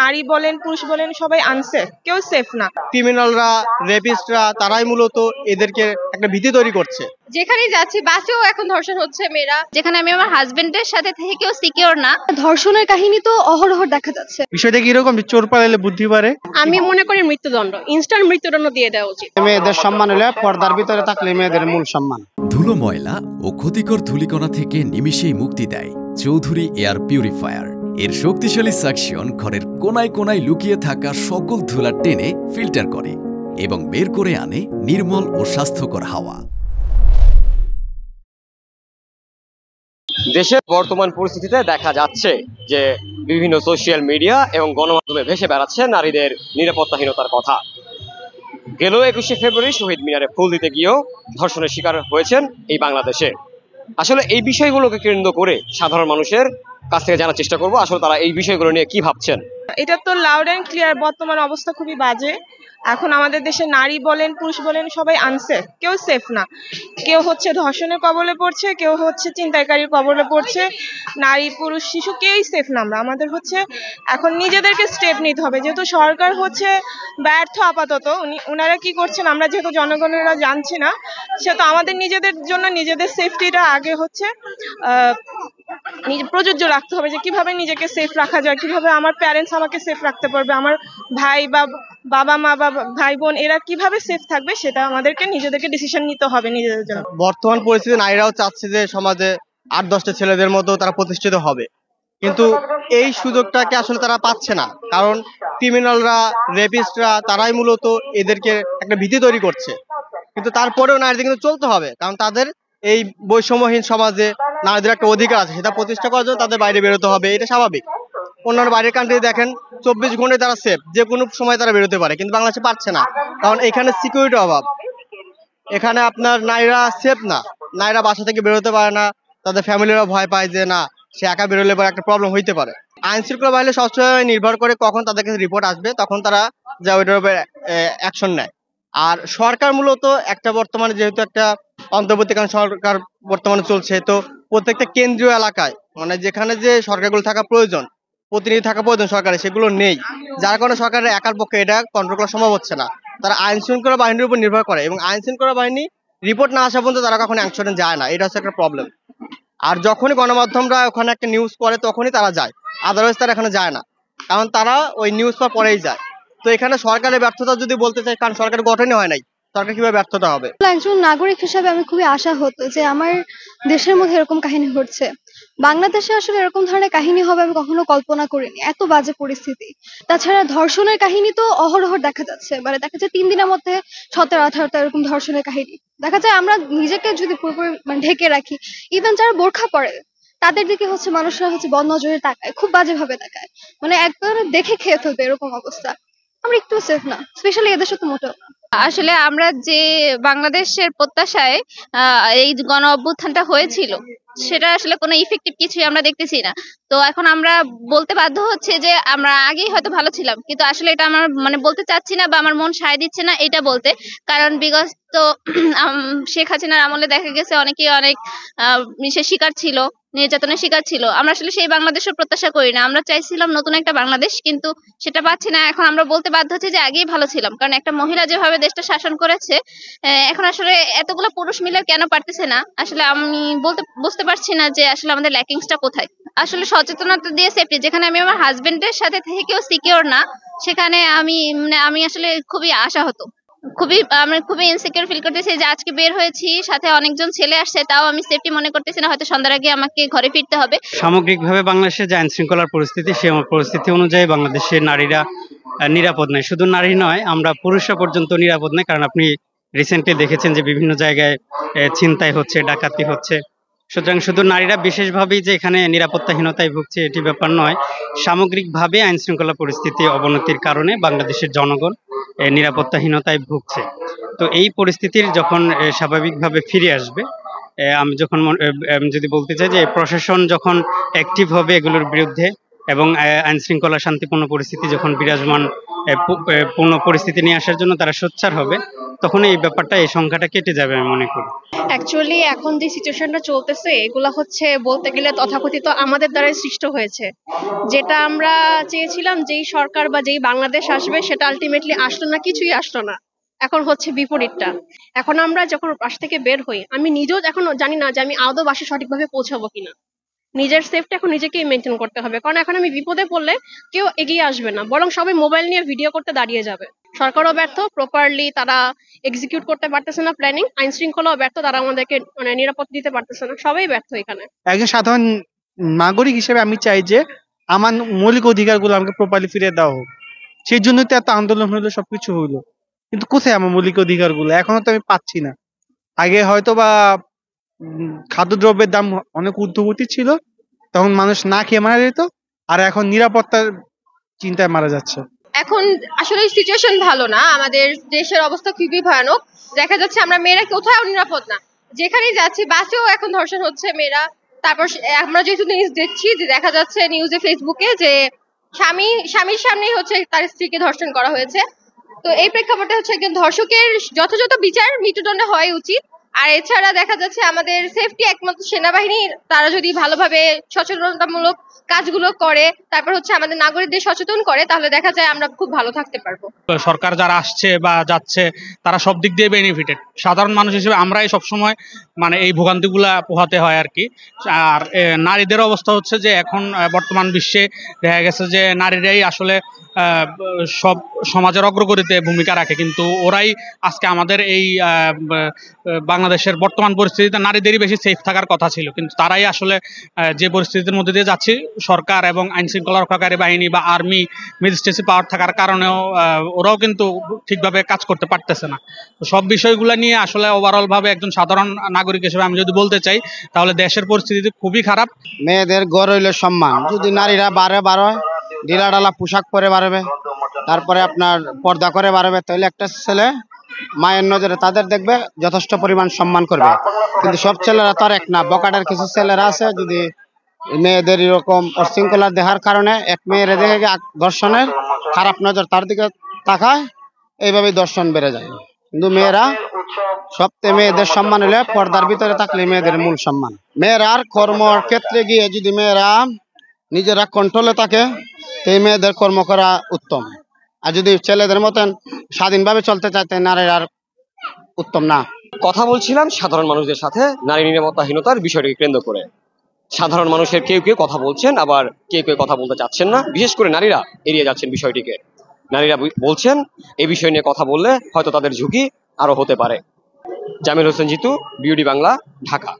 নারী বলেন পুরুষ বলেন সবাই আনসেফ, কেউ সেফ না। ক্রিমিনালরা, রেপিস্টরা তারাই মূলত এদেরকে একটা ভীতি তৈরি করছে। যেখানেই যাচ্ছি বাসেও এখন ধর্ষণ হচ্ছে মেয়েরা, যেখানে আমি আমার হাজবেন্ডের সাথে থেকেও সিকিউর না। ধর্ষণের কাহিনী তো অহরহ দেখা যাচ্ছে। বিষয়টা কি এরকম, চোর পালালে বুদ্ধি পারে? আমি মনে করি মৃত্যুদণ্ড, ইনস্ট্যান্ট মৃত্যুদণ্ড দিয়ে দেওয়া উচিত। মেয়েদের সম্মান হলে পর্দার ভিতরে থাকলে মেয়েদের মূল সম্মান। ধুলো, ময়লা ও ক্ষতিকর ধূলিকণা থেকে নিমিষেই মুক্তি দেয় চৌধুরী এয়ার পিউরিফায়ার। এর শক্তিশালী সাকশন ঘরের কোনায় কোনায় লুকিয়ে থাকা সকল ধুলা টেনে ফিল্টার করে এবং বের করে আনে নির্মল ও স্বাস্থ্যকর হাওয়া। দেশের বর্তমান পরিস্থিতিতে দেখা যাচ্ছে যে বিভিন্ন সোশ্যাল মিডিয়া এবং গণমাধ্যমে ভেসে বেড়াচ্ছে নারীদের নিরাপত্তাহীনতার কথা। গেল 21শে ফেব্রুয়ারি শহীদ মিনারে ফুল দিতে গিয়েও ধর্ষণের শিকার হয়েছেন এই বাংলাদেশে। আসলে এই বিষয়গুলোকে কেন্দ্র করে সাধারণ মানুষের কাছ থেকে জানার চেষ্টা করব আসলে তারা এই বিষয়গুলো নিয়ে কি ভাবছেন। এটা তো লাউড অ্যান্ড ক্লিয়ার, বর্তমান অবস্থা খুবই বাজে। এখন আমাদের দেশে নারী বলেন পুরুষ বলেন সবাই আনসেফ, কেউ সেফ না। কেউ হচ্ছে ধর্ষণের কবলে পড়ছে, কেউ হচ্ছে ছিনতাইকারীর কবলে পড়ছে। নারী পুরুষ শিশু কেউই সেফ না। আমাদের হচ্ছে এখন নিজেদেরকে স্টেপ নিতে হবে, যেহেতু সরকার হচ্ছে ব্যর্থ আপাতত। ওনারা কি করছেন আমরা যেহেতু জনগণেরা জানছি না, সেহেতু আমাদের নিজেদের জন্য নিজেদের সেফটিটা আগে হচ্ছে প্রযোজ্য রাখতে হবে, যে কিভাবে নিজেকে সেফ রাখা যায়, কিভাবে আমার প্যারেন্টস আমাকে সেফ রাখতে পারবে, আমার ভাই বা বাবা মা বা ভাই বোন এরা কিভাবে সেফ থাকবে, সেটা আমাদেরকে নিজেদেরকে ডিসিশন নিতে হবে নিজেদের জন্য। বর্তমান পরিস্থিতি নারীরাও চাচ্ছে যে সমাজে 8-10টা ছেলেদের মতো তারা প্রতিষ্ঠিত হবে, কিন্তু এই সুযোগটাকে আসলে তারা পাচ্ছে না। কারণ ক্রিমিনালরা, রেপিস্টরা তারাই মূলত এদেরকে একটা ভীতি তৈরি করছে। কিন্তু তারপরেও নারীদের কিন্তু চলতে হবে, কারণ তাদের এই বৈষম্যহীন সমাজে নারীদের একটা অধিকার আছে, সেটা প্রতিষ্ঠা করার জন্য তাদের বাইরে বেরোতে হবে, এটা স্বাভাবিক। অন্যান্য বাইরের কান্ট্রি দেখেন 24 ঘন্টায় তারা সেফ, যে কোনো সময় তারা বেরোতে পারে, কিন্তু বাংলাদেশে পারছে না, কারণ এখানে সিকিউরিটি অভাব। এখানে আপনার নারীরা সেফ না, নারীরা বাসা থেকে বেরোতে পারে না, তাদের ফ্যামিলিরা ভয় পায় যে না সে একা বেরোলে পরে একটা প্রবলেম হইতে পারে। আইন শৃঙ্খলা বাহিনী সবসময় নির্ভর করে কখন তাদের কাছে রিপোর্ট আসবে, তখন তারা যা ওইটার উপরে অ্যাকশন নেয়। আর সরকার মূলত একটা বর্তমানে যেহেতু একটা অন্তর্বর্তীকালীন সরকার বর্তমানে চলছে, তো প্রত্যেকটা কেন্দ্রীয় এলাকায় মানে যেখানে যে সরকারগুলো থাকা প্রয়োজন, প্রতিনিধি থাকা প্রয়োজন সরকারের, সেগুলো নেই। যার কারণে সরকারের একার পক্ষে এটা কন্ট্রোল করা সম্ভব হচ্ছে না। তারা আইন শৃঙ্খলা বাহিনীর উপর নির্ভর করে, এবং আইন শৃঙ্খলা বাহিনী রিপোর্ট না আসা পর্যন্ত তারা কখনো অ্যাকশনে যায় না, এটা হচ্ছে একটা প্রবলেম। আর যখনই গণমাধ্যমরা ওখানে একটা নিউজ করে তখনই তারা যায়, আদারওয়াইজ তারা এখানে যায় না, কারণ তারা ওই নিউজ পাওয়ার পরেই যায়। তো এখানে সরকারের ব্যর্থতা যদি বলতে চাই, কারণ সরকারের গঠনই হয় নাই, সরকার কিভাবে ব্যর্থতা হবে? একজন নাগরিক হিসাবে আমি খুবই আশা হতো যে আমার দেশের মধ্যে এরকম কাহিনী ঘটছে। বাংলাদেশে আসলে এরকম ধরনের কাহিনী হবে আমি কখনো কল্পনা করিনি, এত বাজে পরিস্থিতি। তাছাড়া ধর্ষণের কাহিনী তো অহরহ দেখা যাচ্ছে, মানে দেখা যায় 3 দিনের মধ্যে 17-18টা এরকম ধর্ষণের কাহিনী দেখা যায়। আমরা নিজেকে যদি পুরোপুরি মানে ঢেকে রাখি, ইভেন যারা বোরখা পরে তাদের দিকে হচ্ছে মানুষরা হচ্ছে বদ নজরে তাকায়, খুব বাজে ভাবে তাকায়, মানে একবার দেখে খেয়ে ফেলবে এরকম অবস্থা। আমরা একটু সেফ না, স্পেশালি এদেশে তো মোটেও না। আসলে আমরা যে বাংলাদেশের প্রত্যাশায় এই গণ অভ্যুত্থানটা হয়েছিল, সেটা আসলে কোনো ইফেক্টিভ কিছুই আমরা দেখতেছি না। তো এখন আমরা বলতে বাধ্য হচ্ছে যে আমরা আগেই হয়তো ভালো ছিলাম, কিন্তু আসলে এটা আমার মানে বলতে চাচ্ছি না বা আমার মন সায় দিচ্ছে না এটা বলতে। কারণ বিগত শেখ হাসিনার আমলে দেখা গেছে অনেকেই অনেক শিকার ছিল, নির্যাতনের শিকার ছিল। আমরা আসলে সেই বাংলাদেশের প্রত্যাশা করি না, আমরা চাইছিলাম নতুন একটা বাংলাদেশ, কিন্তু সেটা পাচ্ছি না। এখন আমরা বলতে বাধ্য হচ্ছি যে আগেই ভালো ছিলাম, কারণ একটা মহিলা যেভাবে দেশটা শাসন করেছে, এখন আসলে এতগুলো পুরুষ মিলে কেন পারতেছে না, আসলে আমি বুঝতে পারছি না যে আসলে আমাদের ল্যাকিংসটা কোথায়। আসলে সচেতনতা দিয়ে সেফটি, যেখানে আমি আমার হাজবেন্ডের সাথে থেকেও সিকিউর না, সেখানে আমি আসলে খুবই আশাহত, আমি খুবই ইনসিকিউর ফিল করতেছি যে আজকে বের হয়েছি, সাথে অনেকজন ছেলে আসছে, তাও আমি সেফটি মনে করতেছি না, হয়তো সন্ধ্যার আগে আমাকে ঘরে ফিরতে হবে। সামগ্রিকভাবে বাংলাদেশের যে আইন শৃঙ্খলার পরিস্থিতি, সেই পরিস্থিতি অনুযায়ী বাংলাদেশের নারীরা নিরাপদ নয়। শুধু নারী নয়, আমরা পুরুষরা পর্যন্ত নিরাপদ নয়, কারণ আপনি রিসেন্টলি দেখেছেন যে বিভিন্ন জায়গায় ছিনতাই হচ্ছে, ডাকাতি হচ্ছে। সুতরাং শুধু নারীরা বিশেষভাবেই যে এখানে নিরাপত্তাহীনতায় ভুগছে এটি ব্যাপার নয়, সামগ্রিকভাবে আইন শৃঙ্খলা পরিস্থিতি অবনতির কারণে বাংলাদেশের জনগণ নিরাপত্তাহীনতায় ভুগছে। তো এই পরিস্থিতির যখন স্বাভাবিকভাবে ফিরে আসবে, আমি যদি বলতে চাই যে প্রশাসন যখন অ্যাক্টিভ হবে এগুলোর বিরুদ্ধে, এবং আইন শৃঙ্খলা শান্তিপূর্ণ পরিস্থিতি যখন বিরাজমান পূর্ণ পরিস্থিতি নিয়ে আসার জন্য তারা সোচ্চার হবে, তখন এই ব্যাপারটা, এই সংখ্যাটা কেটে যাবে আমি মনে করি। অ্যাকচুয়ালি এখন যে সিচুয়েশনটা চলতেছে এগুলা হচ্ছে বলতে গেলে তথাকথিত আমাদের দ্বারাই সৃষ্ট হয়েছে। যেটা আমরা চেয়েছিলাম যেই সরকার বা যেই বাংলাদেশ আসবে সেটা আলটিমেটলি আসলো না, কিছুই আসলো না। এখন হচ্ছে বিপরীতটা। এখন আমরা যখন বাসা থেকে বের হই, আমি নিজেও এখন জানি না যে আমি আদৌ বাসা সঠিকভাবে পৌঁছাবো কিনা। নিজের সেফটা এখন নিজেকেই মেনটেন করতে হবে, কারণ এখন আমি বিপদে পড়লে কেউ এগিয়ে আসবে না, বরং সবাই মোবাইল নিয়ে ভিডিও করতে দাঁড়িয়ে যাবে। সরকারও ব্যর্থ, প্রপারলি তারা এক্সিকিউট করতে পারতেছে না প্ল্যানিং, আইন শৃঙ্খলাও ব্যর্থ, তারা আমাদেরকে মানে নিরাপত্তা দিতে পারতেছে না, সবাই ব্যর্থ এখানে। একজন সাধারণ নাগরিক হিসেবে আমি চাই যে আমার মৌলিক অধিকারগুলো আমাকে প্রপারলি ফিরিয়ে দেওয়া হোক। সেই জন্যই তো এত আন্দোলন হলো, সবকিছু হইলো, কিন্তু কোথায় আমার মৌলিক অধিকারগুলো? এখনো তো আমি পাচ্ছি না। আগে হয়তো বা খাদ্যদ্রব্যের দাম অনেক ঊর্ধ্বগতি ছিল, তখন মানুষ না খেয়ে মারা যেত, আর এখন নিরাপত্তার চিন্তায় মারা যাচ্ছে। এখন আসলে সিচুয়েশন ভালো না, আমাদের দেশের অবস্থা খুবই ভয়ানক। দেখা যাচ্ছে আমরা মেয়েরা কোথাও নিরাপদ না, যেখানেই যাচ্ছি বাসেও এখন ধর্ষণ হচ্ছে মেয়েরা। তারপর আমরা যেহেতু নিউজ দেখছি, যে দেখা যাচ্ছে নিউজে ফেসবুকে যে স্বামীর সামনেই হচ্ছে তার স্ত্রীকে ধর্ষণ করা হয়েছে। তো এই প্রেক্ষাপটে হচ্ছে একজন ধর্ষকের যথাযথ বিচার মৃত্যুদণ্ড হওয়াই উচিত। আর এছাড়া দেখা যাচ্ছে আমাদের সেফটি একমাত্র সেনাবাহিনী, তারা যদি ভালোভাবে সচেতনতামূলক কাজগুলো করে, তারপর হচ্ছে আমাদের নাগরিকদের সচেতন করে, তাহলে দেখা যায় আমরা খুব ভালো থাকতে পারবো। সরকার যারা আসছে বা যাচ্ছে তারা সব দিক দিয়ে বেনিফিটেড। সাধারণ মানুষ হিসেবে আমরাই সবসময় মানে এই ভোগান্তিগুলা পোহাতে হয় আর কি। আর নারীদের অবস্থা হচ্ছে যে এখন বর্তমান বিশ্বে দেখা গেছে যে নারীরাই আসলে সব সমাজের অগ্রগতিতে ভূমিকা রাখে, কিন্তু ওরাই আজকে আমাদের এই বাংলাদেশের বর্তমান পরিস্থিতিতে নারীদেরই বেশি সেফ থাকার কথা ছিল, কিন্তু তারাই আসলে যে পরিস্থিতির মধ্যে দিয়ে যাচ্ছে, সরকার এবং আইন শৃঙ্খলা রক্ষাকারী বাহিনী বা আর্মি ম্যাজিস্ট্রেসি পাওয়ার থাকার কারণেও ওরাও কিন্তু ঠিকভাবে কাজ করতে পারতেছে না। তো সব বিষয়গুলো নিয়ে আসলে ওভারঅল ভাবে একজন সাধারণ নাগরিক হিসেবে আমি যদি বলতে চাই, তাহলে দেশের পরিস্থিতি খুবই খারাপ। মেয়েদের গড় হইলে সম্মান, যদি নারীরা বাড়ে ঢিলা ঢালা পোশাক পরে বাড়বে, তারপরে আপনার পর্দা করে বাড়বে, তাহলে একটা ছেলে মায়ের নজরে তাদের দেখবে, যথেষ্ট পরিমাণ সম্মান করবে। কিন্তু সব ছেলেরা তো আর এক না, বকাটার কিছু ছেলেরা আছে, যদি মেয়েদের এরকম অশৃঙ্খলা দেখার কারণে এক মেয়ের দেখে দর্শনের খারাপ নজর তার দিকে তাকায়, এইভাবেই দর্শন বেড়ে যায়। কিন্তু মেয়েরা সবচেয়ে মেয়েদের সম্মান হলে পর্দার ভিতরে থাকলে মেয়েদের মূল সম্মান। মেয়েরার কর্মর ক্ষেত্রে গিয়ে যদি মেয়েরা নিজেরা কন্ট্রোলে থাকে, এই মেয়েদের কর্ম করা উত্তম। আর যদি ছেলেদের মতন স্বাধীনভাবে চলতে চায়, তাই নারীরা উত্তম না। কথা বলছিলাম সাধারণ মানুষদের সাথে নারী নিরাপত্তাহীনতার বিষয়টিকে কেন্দ্র করে। সাধারণ মানুষের কেউ কেউ কথা বলছেন, আবার কেউ কেউ কথা বলতে চাচ্ছেন না, বিশেষ করে নারীরা এড়িয়ে যাচ্ছেন বিষয়টিকে। নারীরা বলছেন এই বিষয় নিয়ে কথা বললে হয়তো তাদের ঝুঁকি আরো হতে পারে। জামিল হোসেন জিতু, বিউটি বাংলা, ঢাকা।